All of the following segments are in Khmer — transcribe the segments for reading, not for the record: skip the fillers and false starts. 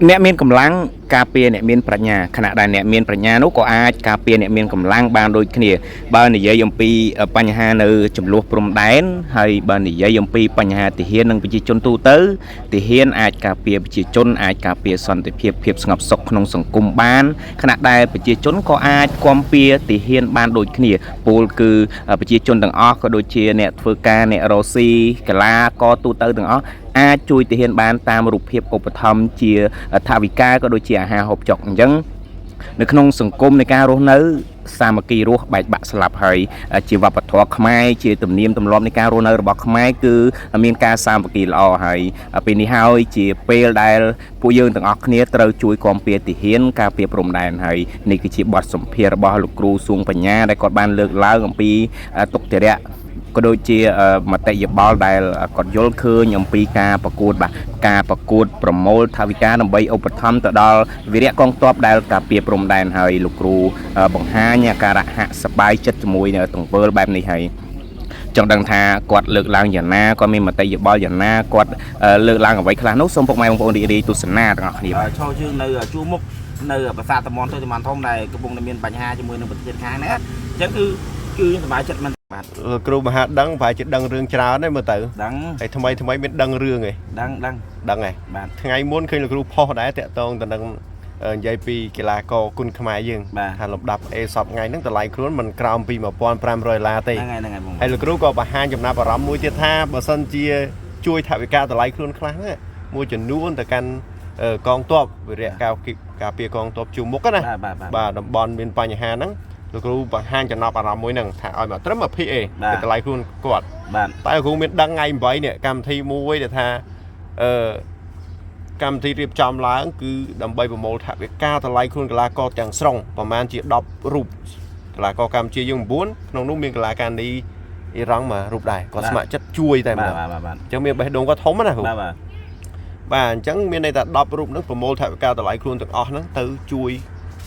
អ្នកមានកម្លាំងការពារអ្នកមានប្រាជ្ញាខណៈដែលអ្នកមានប្រាជ្ញានោះក៏អាចការពារអ្នកមានកម្លាំងបានដូចគ្នាបើនិយាយអំពីបញ្ហានៅចំនួនព្រំដែនហើយបើនិយាយអំពីបញ្ហាទាហាននិងប្រជាជនទូទៅទាហានអាចការពារប្រជាជនអាចការពារសន្តិភាពភាពស្ងប់សុខក្នុងសង្គមបានខណៈដែលប្រជាជនក៏អាចគាំពៀទាហានបានដូចគ្នាពលគឺប្រជាជនទាំងអស់ក៏ដូចជាអ្នកធ្វើការអ្នករស៊ីកីឡាករទូទៅទាំងអស់អាចជួយទាហានបានតាមរូបភាពឧបត្ថម្ភជាថវិកាក៏ដូចជាអាហារហូបចុកអញ្ចឹងនៅក្នុងសង្គមនៃការរស់នៅសាមគ្គីរស់បែកបាក់ស្លាប់ហើយជាវប្បធម៌ខ្មែរជាទំនៀមទម្លាប់នៃការរស់នៅរបស់ខ្មែរគឺមានការសាមគ្គីល្អហើយពេលនេះហើយជាពេលដែលពួកយើងទាំងអស់គ្នាត្រូវជួយគាំពៀទាហានការពារព្រំដែនហើយនេះគឺជាបទសម្ភាសន៍របស់លោកគ្រូសួងបញ្ញាដែលគាត់បានលើកឡើងអំពីទុក្ខធរៈក៏ដូចជាមតិយោបល់ដែលគាត់យល់ឃើញអំពីការប្រកួតការប្រកួតប្រមូលថវិកាដើម្បីឧបត្ថម្ភទៅដល់វីរៈកងទ័ពដែលការពារព្រំដែនហើយលោកគ្រូបង្ហាញការៈហៈសប្បាយចិត្តជាមួយនៅទង្វើបែបនេះហើយចង់ដឹងថាគាត់លើកឡើងយ៉ាងណាគាត់មានមតិយោបល់យ៉ាងណាគាត់លើកឡើងអ្វីខ្លះនោះសូមពុកម៉ែបងប្អូនរីករាយទស្សនាទាំងអស់គ្នាបាទឈរជើងនៅជួរមុខនៅប្រាសាទតំនទៅតំនធំដែលកំពុងតែមានបញ្ហាជាមួយនឹងប្រទេសខាងហ្នឹងអញ្ចឹងគឺសប្បាយចិត្តមិនបាទគ្រូមហាដឹងប្រហែលជាដឹងរឿងច្រើនទេមើលទៅដឹងហើយថ្មីមានដឹងរឿងឯងដឹងឯងបាទថ្ងៃមុនឃើញលោកគ្រូផុសដែរតាក់ទងទៅនឹងនិយាយពីកីឡាករគុណខ្មែរយើងថាលំដាប់អេសពថ្ងៃហ្នឹងតម្លៃខ្លួនមិនក្រោមពី$1500ទេហ្នឹងហើយហើយលោកគ្រូក៏បង្ហាញចំណាប់អារម្មណ៍មួយទៀតថាបើសិនជាជួយថវិកាតម្លៃខ្លួនខ្លះណាមួយចំនួនទៅកាន់កងទ័ពវិរៈការពារកងទ័ពជួរមុខណាបាទតំបន់មានបញ្ហាហ្នឹងលោកគ្រូបង្ហាញចំណាប់អារម្មណ៍មួយហ្នឹងថាឲ្យមកត្រឹម20ឯងតម្លៃខ្លួនគាត់បាទតែលោកគ្រូមានដឹងថ្ងៃ8នេះកម្មវិធីមួយដែលថាកម្មវិធីរៀបចំឡើងគឺដើម្បីប្រមូលថវិកាតម្លៃខ្លួនកីឡាករទាំងស្រុងប្រហែលជា10រូបកីឡាករកម្ពុជាយើង9ក្នុងនោះមានកីឡាករនេះអ៊ីរ៉ង់មួយរូបដែរគាត់ស្ម័គ្រចិត្តជួយតែម្ដងអញ្ចឹងមានបេះដូងគាត់ធំណាគ្រូបាទអញ្ចឹងមានន័យថា10រូបហ្នឹងប្រមូលថវិកាតម្លៃខ្លួនទាំងអស់ហ្នឹងទៅជួយ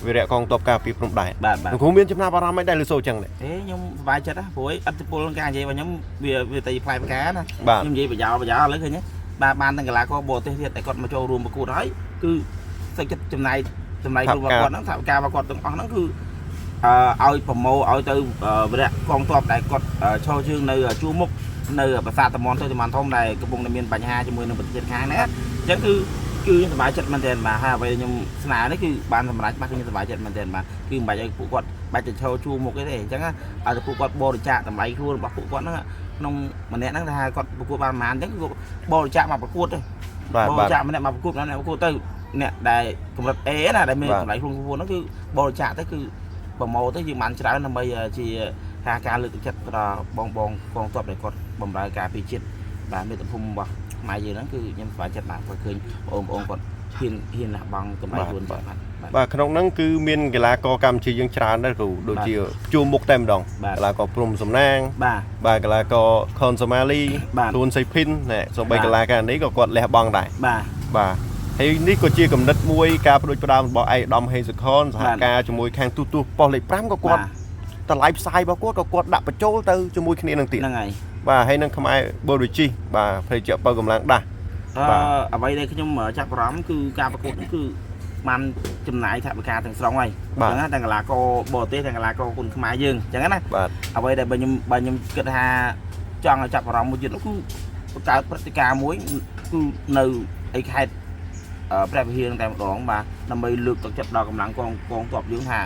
វីរៈកងទ័ពការពារព្រំដែនលោកគ្រូមានចំណាប់អារម្មណ៍មិនដែរឬសូចឹងដែរខ្ញុំសប្បាយចិត្តណាព្រោះអត្តពលការនិយាយរបស់ខ្ញុំវាទៅផ្លែផ្កាណាខ្ញុំនិយាយប្រយោលឥឡូវឃើញទេបាទបានទាំងកីឡាករបរទេសទៀតតែគាត់មកចូលរួមប្រកួតហើយគឺសេចក្ដីចំណាយខ្លួនរបស់គាត់ហ្នឹងថាការរបស់គាត់ទាំងអស់ហ្នឹងគឺឲ្យប្រម៉ូឲ្យទៅវីរៈកងទ័ពដែលគាត់ឈរជើងនៅជួរមុខនៅប្រាសាទតំនទៅតំនធំដែលកំពុងតែមានបញ្ហាជាមួយនឹងប្រទេសខាងហ្នឹងអញ្ចឹងគឺសប្បាយចិត្តមែនទែនបាទហើយអ្វីខ្ញុំស្នើនេះគឺបានសម្រេចបាទខ្ញុំសប្បាយចិត្តមែនទែនបាទគឺមិនបាច់ឲ្យពួកគាត់បាច់ទៅឈរជួរមុខទេអញ្ចឹងឲ្យតែពួកគាត់បរិច្ចាគតម្លៃខ្លួនរបស់ពួកគាត់ហ្នឹងក្នុងម្នាក់ហ្នឹងថាគាត់ប្រកួតបានប្រហែលអញ្ចឹងគឺបរិច្ចាគមកប្រកួតទៅបរិច្ចាគម្នាក់មកប្រកួតម្នាក់ប្រកួតទៅអ្នកដែលកម្រិត A ណាដែលមានតម្លៃខ្លួនហ្នឹងគឺបរិច្ចាគទៅគឺប្រម៉ូទៅយើងបានច្រើនដើម្បីជាការលើកទឹកចិត្តដល់បងកងទ័ពដែលគាត់បម្រើការពារជាតិបាទមាតុភូមិរបស់ខ្មែរយើងហ្នឹងគឺខ្ញុំស្វាគមន៍ចិត្តបាទគាត់ឃើញបងគាត់ហ៊ានលះបង់តម្លៃខ្លួនបាទក្នុងហ្នឹងគឺមានកីឡាករកម្ពុជាយើងច្រើនដែរគ្រូដូចជាជួរមុខតែម្ដងកីឡាករព្រំសំណាងបាទកីឡាករខុនសូម៉ាលីខ្លួនសៃភិនណែសូម្បីកីឡាករនេះក៏គាត់លះបង់ដែរបាទហើយនេះក៏ជាគំនិតមួយការប្រួយផ្ដើមរបស់ឯកឧត្តមហេងសុខនសហការជាមួយខាងទូតប៉ុស្តិ៍លេខ5ក៏គាត់តម្លៃផ្សាយរបស់គាត់ក៏គាត់ដាក់បញ្ចូលទៅជាមួយគ្នានឹងទៀតហ្នឹងហើយបាទហើយនឹងខ្មែរបុរីជីបាទភេទជាបើកម្លាំងដាស់អ្វីដែលខ្ញុំចាប់អារម្មណ៍គឺការប្រកួតនេះគឺបានចំណាយថវិកាទាំងស្រុងហើយអញ្ចឹងទាំងកីឡាករបរទេសទាំងកីឡាករគុនខ្មែរយើងអញ្ចឹងណាអ្វីដែលបើខ្ញុំគិតថាចង់ឲ្យចាប់អារម្មណ៍មួយទៀតនោះគឺបង្កើតព្រឹត្តិការណ៍មួយគឺនៅឯខេត្តព្រះវិហារតែម្ដងបាទដើម្បីលើកទឹកចិត្តដល់កម្លាំងកងទ័ពយើងថា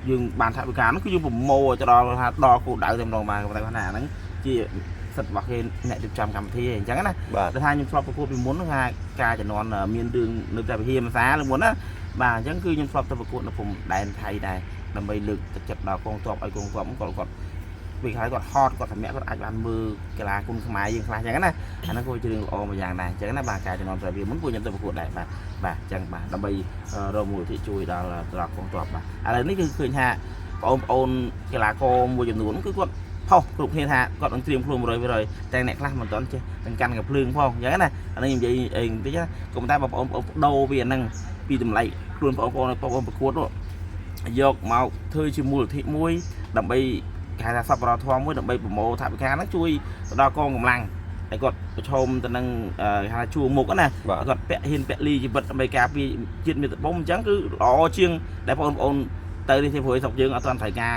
យើងបានថវិកានោះគឺយើងប្រមូលទៅដល់គោលដៅតែម្ដងបាទគាត់ថាហ្នឹងជាសិទ្ធិរបស់គេអ្នករៀបចំកម្មវិធីអញ្ចឹងណាតែថាខ្ញុំធ្លាប់ប្រកួតពីមុនថាការជំនាន់មានរឿងនៅព្រះវិហារភាសាលើមុនណាបាទអញ្ចឹងគឺខ្ញុំធ្លាប់ទៅប្រកួតនៅភូមិដែនថៃដែរដើម្បីលើកទឹកចិត្តដល់កងទ័ពឲ្យកងទ័ពគាត់ពេលខ្លះគាត់ហត់គាត់សម្រាប់គាត់អាចបានមើលកីឡាគុនខ្មែរយើងខ្លះអញ្ចឹងណាអាហ្នឹងក៏ជារឿងល្អមួយយ៉ាងដែរអញ្ចឹងណាបាទការជំនាន់ព្រះវិហារមុនពួកខ្ញុំទៅប្រកួតដែរបាទអញ្ចឹងបាទដើម្បីរកមូលនិធិជួយដល់កងទ័ពបាទឥឡូវនេះគឺឃើញថាបងប្អូនកីឡាករមួយចំនួនគឺគាត់ផុសគ្រប់គ្នាថាគាត់នឹងត្រៀមខ្លួន100%តែអ្នកខ្លះមិនទាន់ចេះទាំងកាន់កាភ្លើងផងអញ្ចឹងណាអានេះនិយាយអីបន្តិចណាក៏ប៉ុន្តែបងប្អូនបដូរវាហ្នឹងពីតម្លៃខ្លួនបងប្អូនប្រកួតយកមកធ្វើជាមូលនិធិមួយដើម្បីគេថាសប្បុរសធម៌មួយដើម្បីប្រមូលថវិកាហ្នឹងជួយទៅដល់កងកម្លាំង តែគាត់ប្រឈមទៅនឹងថាជួមុខណាគាត់ពាក់ហ៊ានពាក់លីជីវិតដើម្បីការពារជាតិមាតុភូមិអញ្ចឹងគឺល្អជាងដែលបងប្អូនទៅនេះទេព្រោះស្រុកយើងអត់ទាន់ត្រូវការ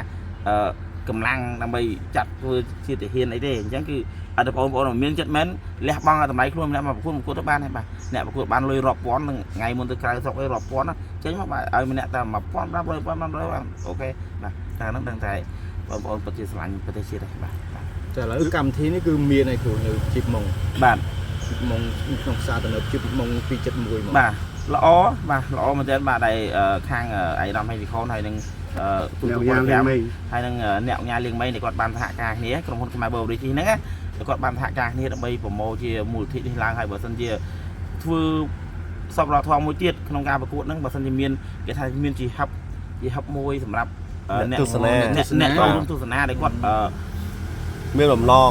កម្លាំងដើម្បីចាត់ធ្វើជាទាហានអីទេអញ្ចឹងគឺអត់បងប្អូនមានចិត្តមែនលះបង់តម្លៃខ្លួនម្នាក់មកប្រកួតទៅបានហើយបាទអ្នកប្រកួតបានលុយរាប់ពាន់នឹងថ្ងៃមុនទៅក្រៅស្រុកអីរាប់ពាន់ចេញមកបាទឲ្យម្នាក់តែ1000 500 500អូខេបាទតែហ្នឹងដឹងតែបងប្អូនពិតជាស្រឡាញ់ប្រទេសជាតិហើយបាទតែឥឡូវកម្មវិធីនេះគឺមានឲ្យគ្រូនៅជីបម៉ុងបាទជីបម៉ុងក្នុងផ្សារទំនើបជីបម៉ុង271មកបាទល្អបាទល្អមែនទែនបាទដែលខាងអៃរ៉ាំហេលីខនហើយនឹងទូទូគាត់ហើយនឹងអ្នកញ៉ាលៀងមីនេះគាត់បានសហការគ្នាក្រុមហ៊ុនខ្មែរបូរីជីហ្នឹងណាគាត់បានសហការគ្នាដើម្បីប្រម៉ូជាមូលនិធិនេះឡើងហើយបើសិនជាធ្វើសពរដ្ឋធម៌មួយទៀតក្នុងការប្រកួតហ្នឹងបើសិនជាមានគេថាមានជាហឹបមួយសម្រាប់អ្នកទស្សនាដែលគាត់មានរំលង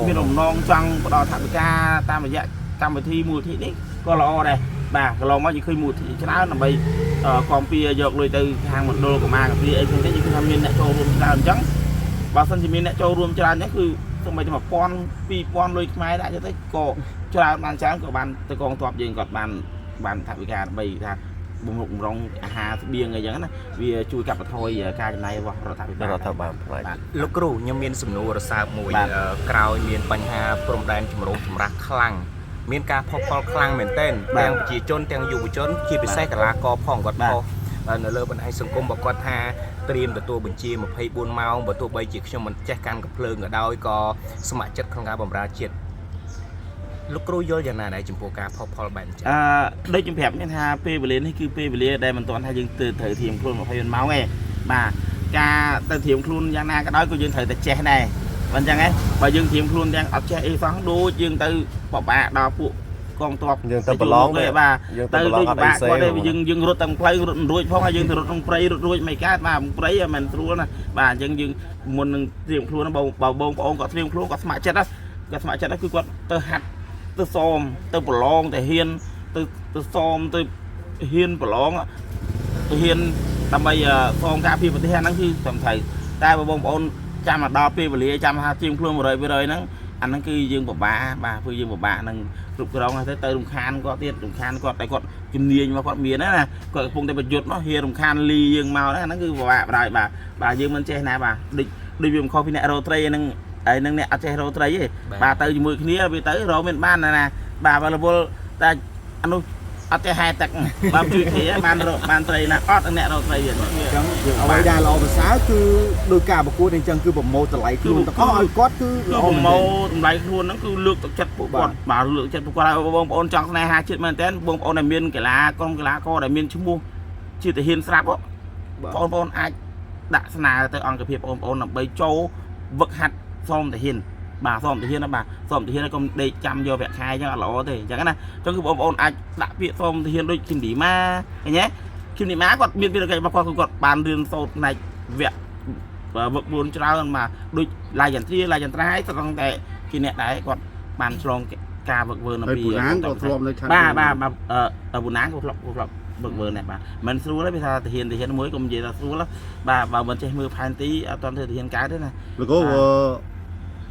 ចង់ផ្ដល់ថវិកាតាមរយៈកម្មវិធីមូលនិធិនេះក៏ល្អដែរបាទកន្លងមកយើងឃើញមូលនិធិច្រើនដើម្បីគាំពៀយកលុយទៅខាងមណ្ឌលកម្មាកាពីអីផ្សេងៗយើងឃើញថាមានអ្នកចូលរួមច្រើនអញ្ចឹងបើសិនជាមានអ្នកចូលរួមច្រើនហ្នឹងគឺសូម្បីតែ1000 2000លុយខ្មែរដាក់ទៅក៏ច្រើនបានច្រើនក៏បានទៅកងទ័ពយើងគាត់បានថវិកាដើម្បីថាបំរុងអាហារស្បៀងអីចឹងណាវាជួយកាត់បន្ថយការចំណាយរបស់រដ្ឋាភិបាលបាទលោកគ្រូខ្ញុំមានសំណួររសើបមួយក្រោយមានបញ្ហាព្រំដែនចម្រូងចម្រាសខ្លាំងមានការផុសផុលខ្លាំងមែនទែនទាំងប្រជាជនទាំងយុវជនជាពិសេសកីឡាករផងគាត់ផុសនៅលើបណ្ដាញសង្គមរបស់គាត់ថាត្រៀមទទួលបញ្ជា24ម៉ោងបើទោះបីជាខ្ញុំមិនចេះកាន់កាភ្លើងក៏ដោយក៏ស្ម័គ្រចិត្តក្នុងការបម្រើជាតិលោកគ្រូយល់យ៉ាងណាដែរចំពោះការផុសផុលបែបនេះដូចខ្ញុំប្រាប់នេះថាពេលវេលានេះគឺពេលវេលាដែលមិនទាន់ថាយើងត្រូវត្រៀមខ្លួន24ម៉ោងទេបាទការទៅត្រៀមខ្លួនយ៉ាងណាក៏ដោយក៏យើងត្រូវតែចេះដែរមិនអញ្ចឹងទេបើយើងត្រៀមខ្លួនទាំងអត់ចេះអីសោះដូចយើងទៅបបាក់ដល់ពួកកងទ័ពយើងទៅប្រឡងទេបាទទៅដូចបបាក់គាត់ទេយើងរត់ទាំងផ្លូវរត់រួចផងហើយយើងទៅរត់ក្នុងព្រៃរត់រួចមិនកើតបាទព្រៃមិនស្រួលណាបាទអញ្ចឹងយើងមុននឹងត្រៀមខ្លួនបងប្អូនគាត់ត្រៀមខ្លួនគាត់ស្ម័គ្រចិត្តគឺគាត់ទៅហាត់ទៅសមទៅប្រឡងទៅហ៊ានទៅសមទៅហ៊ានប្រឡងទៅហ៊ានដើម្បីសមការពីប្រទេសហ្នឹងគឺសំខាន់តែបងប្អូនចាំមកដល់ពេលវេលាចាំថាជាងខ្លួន100%ហ្នឹងអាហ្នឹងគឺយើងពិបាកបាទព្រោះយើងពិបាកនឹងគ្រប់គ្រងទៅរំខានគាត់ទៀតរំខានគាត់តែគាត់ជំនាញមកគាត់មានណាគាត់កំពុងតែប្រយុទ្ធនោះហ៊ានរំខានលីយើងមកហ្នឹងអាហ្នឹងគឺពិបាកបណ្ដោយបាទយើងមិនចេះណាបាទដូចវាមិនខុសពីអ្នករោត្រីហ្នឹងហើយនឹងអ្នកអត់ចេះរោត្រីទេបាទទៅជាមួយគ្នាវាទៅរោមិនបានណាបាទបើរវល់តែអានោះអត់ទេហែទឹកបាទជួយគ្នាបានត្រីណាអត់អ្នករោត្រីអញ្ចឹងអ្វីដែលល្អប្រសើរគឺដោយការប្រកួតអញ្ចឹងគឺប្រម៉ូទតម្លៃខ្លួនទាំងអស់ឲ្យគាត់គឺល្អប្រម៉ូទតម្លៃខ្លួនហ្នឹងគឺលើកទឹកចិត្តពួកគាត់បាទលើកចិត្តពួកគាត់ឲ្យបងប្អូនចង់ស្នេហាជាតិមែនតើបងប្អូនដែលមានកីឡាក្រុមកីឡាករដែលមានឈ្មោះជាទាហានស្រាប់បងប្អូនអាចដាក់ស្នើទៅអង្គភាពបងប្អូនដើម្បីចូលវឹកហាត់សមទាហានបាទសមទាហានបាទសមទាហានកុំដេកចាំយកវគ្គខែអញ្ចឹងអត់ល្អទេអញ្ចឹងណាអញ្ចឹងគឺបងប្អូនអាចដាក់ពាក្យសមទាហានដូចគឹមឌីម៉ាឃើញទេគឹមឌីម៉ាគាត់មានភារកិច្ចរបស់គាត់បានរៀនសូត្រផ្នែកវគ្គវឹក4ច្រើនបាទដូចឡាយយន្ត្រាហើយត្រង់តែជាអ្នកដែរគាត់បានឆ្លងការវឹកវើនៅពីបូណាងក៏ធ្លាប់នៅខាងបាទបូណាងក៏ធ្លាប់វឹកវើនេះបាទមិនស្រួលទេវាថាទាហានមួយកុំនិយាយថាស្រួលបាទបើមិនចេះមើលផែនទីអត់ទាន់ធ្វើទាហានកើតទេណាលោក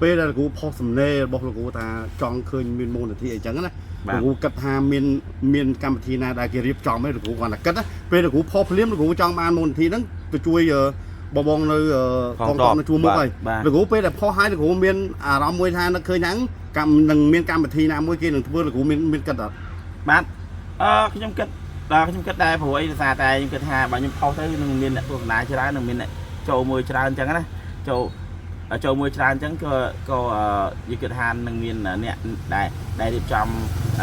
ពេលដែលលោកគ្រូផុសសំណេររបស់លោកគ្រូថាចង់ឃើញមានមូលនិធិអញ្ចឹងណាលោកគ្រូគិតថាមានកម្មវិធីណាដែលគេរៀបចំឲ្យលោកគ្រូគាត់តែគិតណាពេលលោកគ្រូផុសភ្លាមលោកគ្រូចង់បានមូលនិធិហ្នឹងទៅជួយបងនៅកងទ័ពនៅជួរមុខហើយលោកគ្រូពេលដែលផុសឲ្យលោកគ្រូមានអារម្មណ៍មួយថានឹកឃើញហ្នឹងនឹងមានកម្មវិធីណាមួយគេនឹងធ្វើលោកគ្រូមានគិតអត់បាទខ្ញុំគិតដែរព្រោះអីដោយសារតែខ្ញុំគិតថាបើខ្ញុំផុសទៅនឹងមានអ្នកទស្សនាច្រើននឹងមានអ្នកចូលមួយច្រើនអញ្ចឹងណាចូលមួយច្រើនអញ្ចឹងក៏យល់គិតថានឹងមានអ្នកដែលរៀបចំ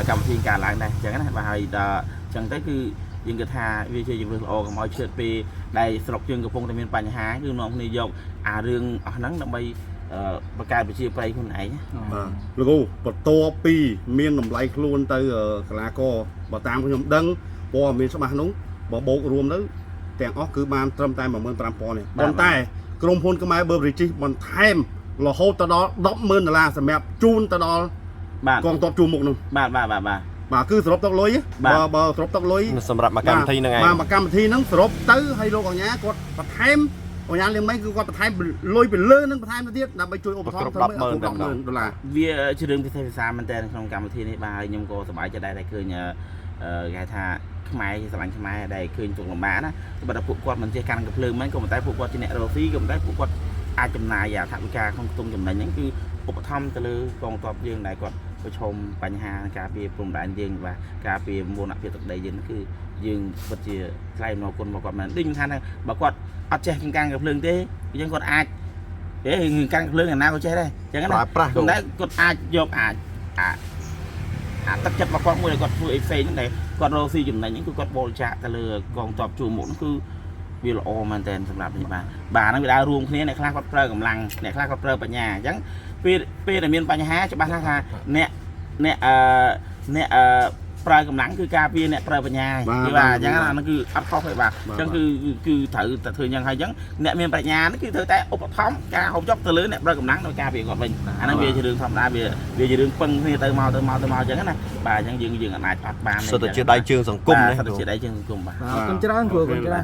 កម្មវិធីការឡើងដែរអញ្ចឹងណាបាទហើយដល់អញ្ចឹងទៅគឺយើងគិតថាវាជាជំរឿនល្អកុំឲ្យឈឺពេលដែលស្រុកយើងកំពុងតែមានបញ្ហាគឺនាំគ្នាយកអារឿងអស់ហ្នឹងដើម្បីបង្កើតប្រជាប្រិយខ្លួនឯងលោកគ្រូបន្ទាប់ពីមានតម្លៃខ្លួនទៅកីឡាករបើតាមខ្ញុំដឹងព័ត៌មានច្បាស់នោះបើបូករួមទៅទាំងអស់គឺបានត្រឹមតែ15000ទេប៉ុន្តែក្រុមហ៊ុនខ្មែរបឺរីជីបន្ថែមរហូតទៅដល់$10,000សម្រាប់ជូនទៅដល់កងទ័ពជួរមុខនោះបាទគឺសរុបទឹកលុយបើសរុបទឹកលុយសម្រាប់មួយកម្មវិធីហ្នឹងឯងបាទមួយកម្មវិធីហ្នឹងសរុបទៅឲ្យលោកអញ្ញាគាត់បន្ថែម ông nhà liền mấy cứ qua thái lôi bị lơ nâng thái nó tiết là bâyជួយឧបត្ថម្ភធ្វើឲ្យ$10,000 វាជារឿងពិសេសភាសាមែនតើក្នុងកម្មវិធីនេះបាទខ្ញុំក៏សប្បាយចិត្តដែរដែលឃើញគេថាខ្មែរស្រឡាញ់ខ្មែរដែលឃើញទុកលំបាកណាបើតែពួកគាត់មិនចេះកាន់កំភ្លើងមិនក៏ប៉ុន្តែពួកគាត់ជាអ្នករកស៊ីក៏ប៉ុន្តែពួកគាត់អាចចំណាយថវិកាក្នុងខ្ទង់ចំណេញហ្នឹងគឺឧបត្ថម្ភទៅលើកងទ័ពយើងដែលគាត់ប្រឈមបញ្ហាការពារព្រំដែនយើងបាទការពារមូលនិធិទឹកដីយើងគឺយើងពិតជាថ្លៃអំណរគុណមកគាត់មែនដូចខ្ញុំថាបើគាត់អត់ចេះកាន់កំភ្លើងទេអញ្ចឹងគាត់អាចកាន់កំភ្លើងឯណាក៏ចេះដែរអញ្ចឹងណាប៉ុន្តែគាត់អាចយកទឹកចិត្តរបស់គាត់មួយដែលគាត់ធ្វើអីផ្សេងហ្នឹងដែលគាត់រកស៊ីចំណេញហ្នឹងគឺគាត់បរិច្ចាគទៅលើកងទ័ពជួរមុខហ្នឹងគឺវាល្អមែនតើសម្រាប់នេះបាទហ្នឹងវាដើររួមគ្នាអ្នកខ្លះគាត់ប្រើកម្លាំងអ្នកខ្លះគាត់ប្រើបញ្ញាអញ្ចឹងពេលដែលមានបញ្ហាច្បាស់ណាស់ថាអ្នកប្រើកម្លាំងគឺការពារអ្នកប្រើបញ្ញាបាទអញ្ចឹងអាហ្នឹងគឺអត់ខុសទេបាទអញ្ចឹងគឺត្រូវតែធ្វើយ៉ាងហើយអញ្ចឹងអ្នកមានប្រាជ្ញាហ្នឹងគឺត្រូវតែឧបត្ថម្ភការហូបចុកទៅលើអ្នកប្រើកម្លាំងដោយការពារគាត់វិញអាហ្នឹងវាជារឿងធម្មតាវាជារឿងពឹងគ្នាទៅមកអញ្ចឹងណាបាទអញ្ចឹងយើងអាចអត់បាន សិតតែជាដៃជើងសង្គម សិតតែជាដៃជើងសង្គមបាទ អរគុណច្រើនគ្រូអរគុណច្រើន